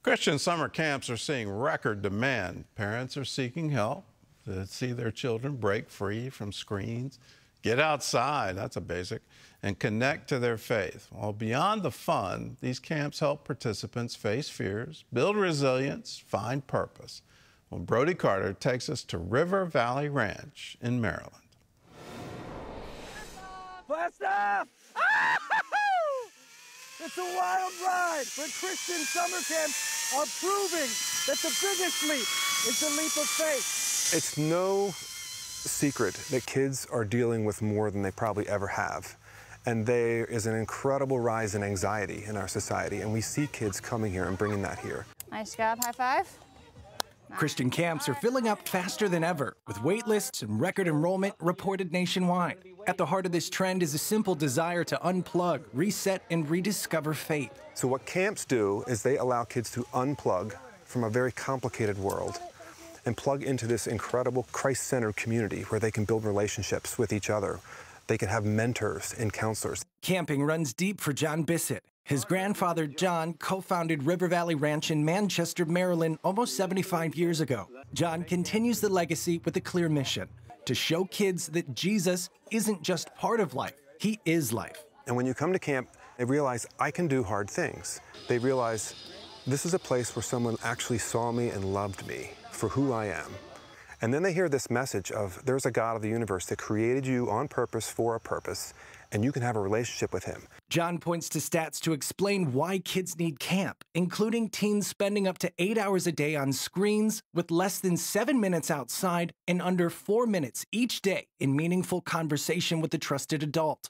Christian summer camps are seeing record demand. Parents are seeking help to see their children break free from screens, get outside, that's a basic, and connect to their faith. Well, beyond the fun, these camps help participants face fears, build resilience, find purpose. Well, Brody Carter takes us to River Valley Ranch in Maryland. Blast off! It's a wild ride, but Christian summer camps are proving that the biggest leap is the leap of faith. It's no secret that kids are dealing with more than they probably ever have. And there is an incredible rise in anxiety in our society, and we see kids coming here and bringing that here. Nice job, high five. Christian camps are filling up faster than ever, with wait lists and record enrollment reported nationwide. At the heart of this trend is a simple desire to unplug, reset, and rediscover faith. So what camps do is they allow kids to unplug from a very complicated world and plug into this incredible Christ-centered community where they can build relationships with each other. They can have mentors and counselors. Camping runs deep for John Bissett. His grandfather, John, co-founded River Valley Ranch in Manchester, Maryland, almost 75 years ago. John continues the legacy with a clear mission: to show kids that Jesus isn't just part of life, he is life. And when you come to camp, they realize I can do hard things. They realize this is a place where someone actually saw me and loved me for who I am. And then they hear this message of there's a God of the universe that created you on purpose for a purpose, and you can have a relationship with him. John points to stats to explain why kids need camp, including teens spending up to 8 hours a day on screens, with less than 7 minutes outside and under 4 minutes each day in meaningful conversation with a trusted adult.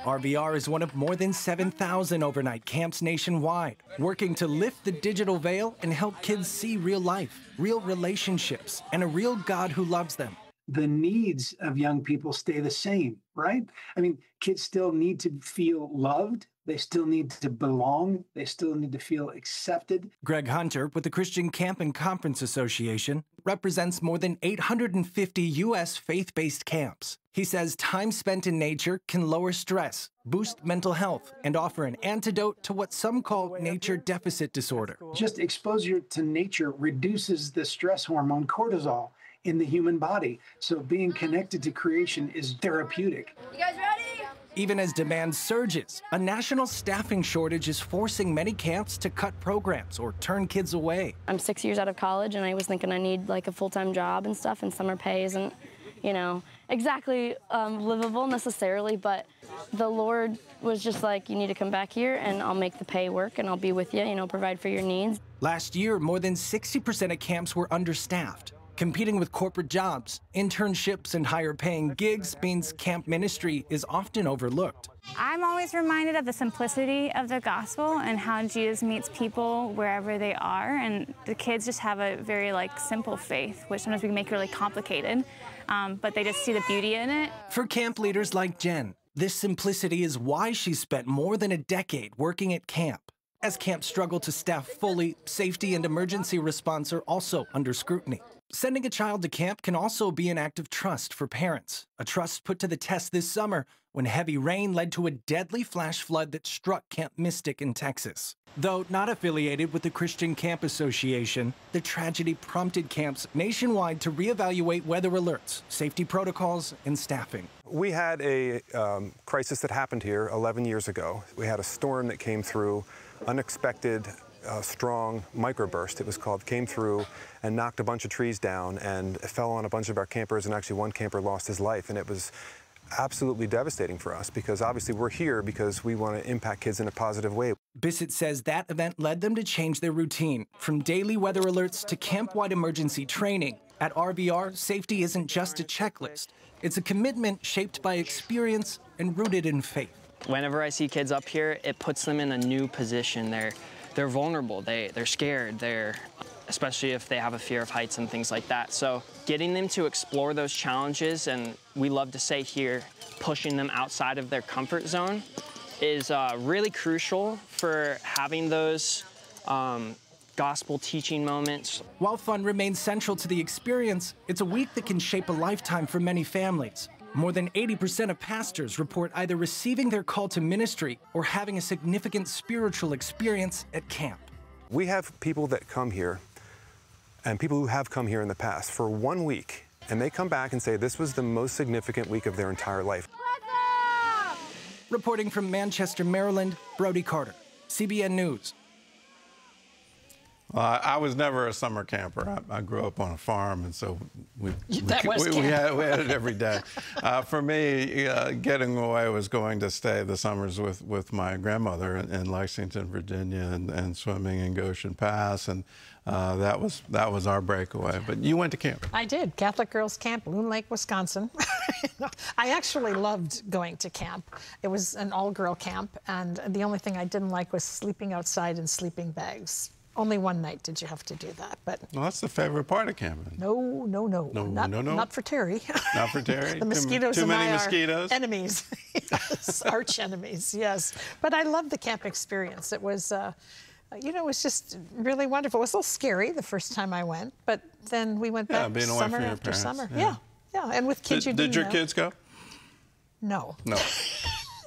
RVR is one of more than 7,000 overnight camps nationwide, working to lift the digital veil and help kids see real life, real relationships, and a real God who loves them. The needs of young people stay the same, right? I mean, kids still need to feel loved. They still need to belong. They still need to feel accepted. Gregg Hunter with the Christian Camp and Conference Association represents more than 850 U.S. faith-based camps. He says time spent in nature can lower stress, boost mental health, and offer an antidote to what some call nature deficit disorder. Just exposure to nature reduces the stress hormone cortisol in the human body. So being connected to creation is therapeutic. You guys ready? Even as demand surges, a national staffing shortage is forcing many camps to cut programs or turn kids away. I'm 6 years out of college, and I was thinking I need like a full-time job and stuff, and summer pay isn't, you know, exactly livable necessarily, but the Lord was just like, you need to come back here and I'll make the pay work and I'll be with you, you know, provide for your needs. Last year, more than 60% of camps were understaffed. Competing with corporate jobs, internships, and higher-paying gigs means camp ministry is often overlooked. I'm always reminded of the simplicity of the gospel and how Jesus meets people wherever they are, and the kids just have a very simple faith, which sometimes we can make really complicated, but they just see the beauty in it. For camp leaders like Jen, this simplicity is why she spent more than a decade working at camp. As camps struggle to staff fully, safety and emergency response are also under scrutiny. Sending a child to camp can also be an act of trust for parents, a trust put to the test this summer when heavy rain led to a deadly flash flood that struck Camp Mystic in Texas. Though not affiliated with the Christian Camp Association, the tragedy prompted camps nationwide to reevaluate weather alerts, safety protocols, and staffing. We had a crisis that happened here 11 years ago. We had a storm that came through, unexpected, strong microburst, it was called, came through and knocked a bunch of trees down, and it fell on a bunch of our campers, and actually one camper lost his life, and it was absolutely devastating for us because obviously we're here because we want to impact kids in a positive way. Bissett says that event led them to change their routine, from daily weather alerts to camp-wide emergency training. At RVR, safety isn't just a checklist. It's a commitment shaped by experience and rooted in faith. Whenever I see kids up here, it puts them in a new position. They're vulnerable, they're scared, especially if they have a fear of heights and things like that. So getting them to explore those challenges, and we love to say here, pushing them outside of their comfort zone, is really crucial for having those gospel teaching moments. While fun remains central to the experience, it's a week that can shape a lifetime for many families. More than 80% of pastors report either receiving their call to ministry or having a significant spiritual experience at camp. We have people that come here, and people who have come here in the past for 1 week, and they come back and say this was the most significant week of their entire life. Reporting from Manchester, Maryland, Brody Carter, CBN News. I was never a summer camper. I grew up on a farm, and so we had it every day. For me, getting away was going to stay the summers with my grandmother in Lexington, Virginia, and swimming in Goshen Pass, and that was our breakaway. But you went to camp. I did. Catholic Girls Camp, Loon Lake, Wisconsin. I actually loved going to camp. It was an all-girl camp, and the only thing I didn't like was sleeping outside in sleeping bags. Only one night did you have to do that, but... Well, that's the favorite part of camping. No. Not for Terry. Not for Terry? The mosquitoes Too and many I mosquitoes? Are enemies. Yes, arch enemies, yes. But I loved the camp experience. It was, you know, it was just really wonderful. It was a little scary the first time I went, but then we went back being away summer from your after parents. summer. Yeah. And with kids you Did your know. kids go? No. No.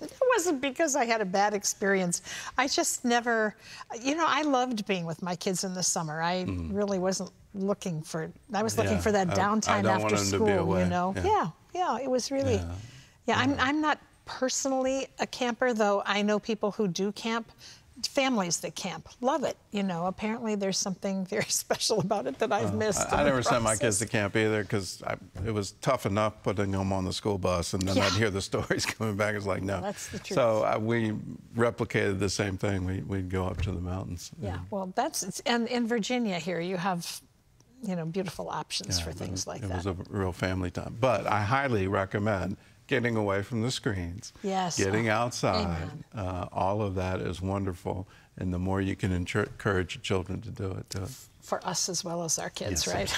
It wasn't because I had a bad experience. I just never, you know, I loved being with my kids in the summer. I really wasn't looking for, I was looking for that downtime after school, you know. Yeah, it was really, I'm not personally a camper, though I know people who do camp. Families that camp love it, you know. Apparently there's something very special about it that I've missed. I never sent my kids to camp either because it was tough enough putting them on the school bus, and then I'd hear the stories coming back. It's like, no. That's the truth. So we replicated the same thing. We'd go up to the mountains. Yeah, well, and in Virginia here, you have, you know, beautiful options for things like that. It was a real family time. But I highly recommend getting away from the screens, getting outside. All of that is wonderful. And the more you can encourage children to do it, do it. For us as well as our kids, right?